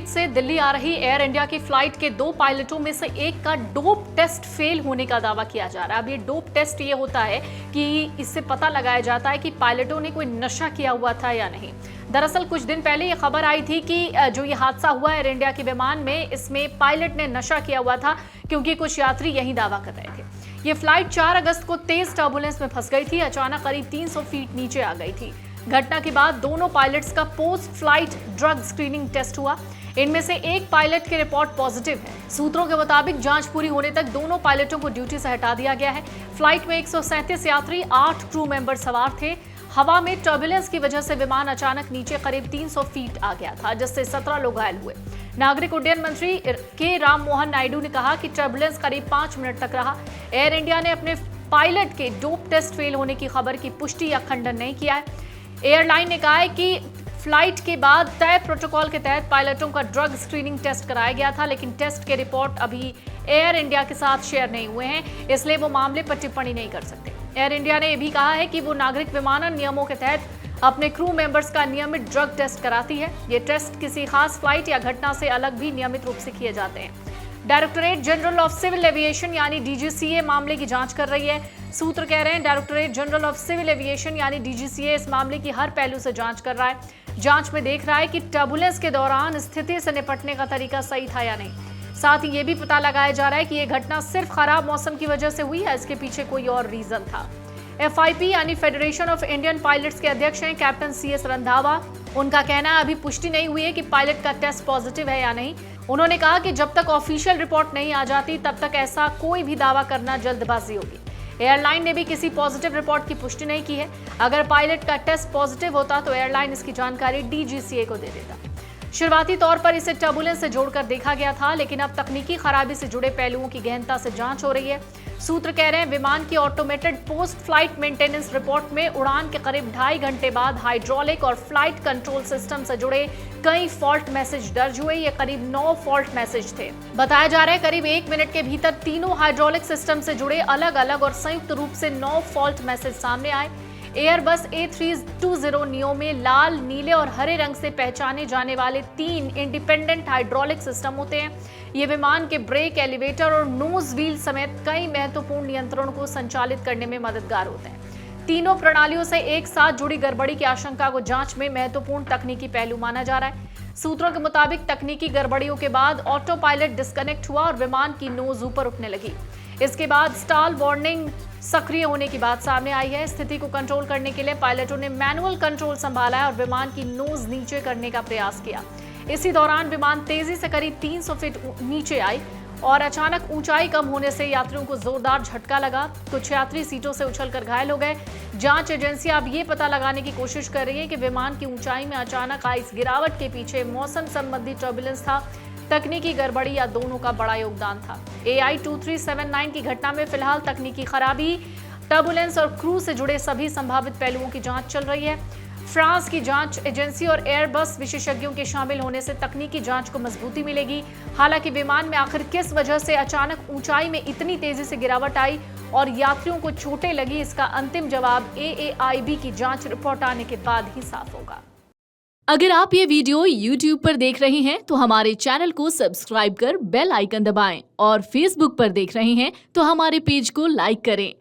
State से दिल्ली आ रही air India की फ्लाइट के 2 पायलटों में से एक का डोप टेस्ट फेल होने का दावा किया जा रहा है। अब ये डोप टेस्ट ये होता है कि इससे पता लगाया जाता है कि पायलटों ने कोई नशा किया हुआ था या नहीं। दरअसल कुछ दिन पहले ये खबर आई थी कि जो ये हादसा हुआ एयर इंडिया के विमान में, इसमें पायलट ने नशा किया हुआ था, क्योंकि कुछ यात्री यही दावा कर रहे थे। ये फ्लाइट 4 अगस्त को तेज टर्बुलेंस में फंस गई थी, अचानक करीब 300 फीट नीचे आ गई थी। घटना के बाद दोनों पायलट्स का post flight drug screening test हुआ। इनमें से एक पायलट की रिपोर्ट पॉजिटिव है। सूत्रों के मुताबिक जांच पूरी होने तक दोनों पायलटों को ड्यूटी से हटा दिया गया है। फ्लाइट में 137 यात्री, 8 क्रू मेंबर सवार थे। हवा में टर्बुलेंस की वजह से विमान अचानक नीचे करीब 300 फीट आ गया था, जिससे 17 लोग घायल हुए। नागरिक उड्डयन मंत्री के राम मोहन नायडू ने कहा कि टर्बुलेंस करीब 5 मिनट तक रहा। एयर इंडिया ने अपने पायलट के डोप टेस्ट फेल होने की खबर की पुष्टि या खंडन नहीं किया है। एयरलाइन ने कहा है कि फ्लाइट के बाद तय प्रोटोकॉल के तहत पायलटों का ड्रग स्क्रीनिंग टेस्ट कराया गया था, लेकिन टेस्ट के रिपोर्ट अभी एयर इंडिया के साथ शेयर नहीं हुए हैं, इसलिए वो मामले पर टिप्पणी नहीं कर सकते। एयर इंडिया ने यह भी कहा है कि वो नागरिक विमानन नियमों के तहत अपने क्रू मेंबर्स का नियमित ड्रग टेस्ट कराती है। ये टेस्ट किसी खास फ्लाइट या घटना से अलग भी नियमित रूप से किए जाते हैं। Directorate general of civil aviation यानी डीजीसीए मामले की जांच कर रही है। सूत्र कह रहे हैं directorate general of civil aviation यानी डीजीसीए इस मामले की हर पहलू से जांच कर रहा है। जांच में देख रहा है कि टर्बुलेंस के दौरान स्थिति से निपटने का तरीका सही था या नहीं। साथ ही ये भी पता लगाया जा रहा है कि ये घटना सिर्फ खराब मौसम की वजह से हुई है, इसके पीछे कोई और रीजन था। FIP यानी फेडरेशन ऑफ इंडियन पायलट्स के अध्यक्ष हैं कैप्टन CS रंधावा। उनका कहना है अभी पुष्टि नहीं हुई है कि पायलट का टेस्ट पॉजिटिव है या नहीं। उन्होंने कहा कि जब तक ऑफिशियल रिपोर्ट नहीं आ जाती तब तक ऐसा कोई भी दावा करना जल्दबाजी होगी। एयरलाइन ने भी किसी पॉजिटिव रिपोर्ट की पुष्टि नहीं की है। अगर पायलट का टेस्ट पॉजिटिव होता तो एयरलाइन इसकी जानकारी DGCA को दे देता। शुरुआती तौर पर इसे टर्बुलेंस से जोड़कर देखा गया था, लेकिन अब तकनीकी खराबी से जुड़े पहलुओं की गहनता से जांच हो रही है। सूत्र कह रहे हैं विमान की automated post flight maintenance report में उड़ान के करीब 2.5 घंटे बाद हाइड्रोलिक और फ्लाइट कंट्रोल सिस्टम से जुड़े कई फॉल्ट मैसेज दर्ज हुए। ये करीब 9 फॉल्ट मैसेज थे। बताया जा रहा है करीब 1 मिनट के भीतर तीनों हाइड्रोलिक सिस्टम से जुड़े अलग अलग और संयुक्त रूप से 9 फॉल्ट मैसेज सामने आए। एयरबस A320 नियो में लाल, नीले और हरे रंग से पहचाने जाने वाले 3 इंडिपेंडेंट हाइड्रोलिक सिस्टम होते हैं। ये विमान के ब्रेक, एलिवेटर और नोज व्हील समेत कई महत्वपूर्ण नियंत्रणों को संचालित करने में मददगार होते हैं। तीनों प्रणालियों से एक साथ जुड़ी गड़बड़ी की आशंका को जांच में महत्वपूर्ण तकनीकी पहलू माना जा रहा है। सूत्रों के मुताबिक तकनीकी गड़बड़ियों के बाद ऑटो पायलट डिस्कनेक्ट हुआ और विमान की नोज ऊपर उठने लगी। इसके बाद स्टॉल वार्निंग सक्रिय होने की बात सामने आई है। स्थिति को कंट्रोल करने के लिए पायलटों ने मैनुअल कंट्रोल संभाला है और विमान की नोज नीचे करने का प्रयास किया। इसी दौरान विमान तेजी से करीब 300 फीट नीचे आई और अचानक ऊंचाई कम होने से यात्रियों को जोरदार झटका लगा। कुछ यात्री सीटों से उछलकर घायल हो गए। जांच एजेंसियां अब ये पता लगाने की कोशिश कर रही है कि विमान की ऊंचाई में अचानक आई इस गिरावट के पीछे मौसम संबंधी टर्बुलेंस था, तकनीकी गड़बड़ी या दोनों का बड़ा योगदान था। AI 2379 की घटना में फिलहाल तकनीकी खराबी, टर्बुलेंस और क्रू से जुड़े सभी संभावित पहलुओं की जांच चल रही है। फ्रांस की जांच एजेंसी और एयरबस विशेषज्ञों के शामिल होने से तकनीकी जांच को मजबूती मिलेगी। हालांकि विमान में आखिर किस वजह से अचानक ऊंचाई में इतनी तेजी से गिरावट आई और यात्रियों को चोटें लगी, इसका अंतिम जवाब AAIB की जांच रिपोर्ट आने के बाद ही साफ होगा। अगर आप ये वीडियो YouTube पर देख रहे हैं तो हमारे चैनल को सब्सक्राइब कर बेल आइकन दबाएं और Facebook पर देख रहे हैं तो हमारे पेज को लाइक करें।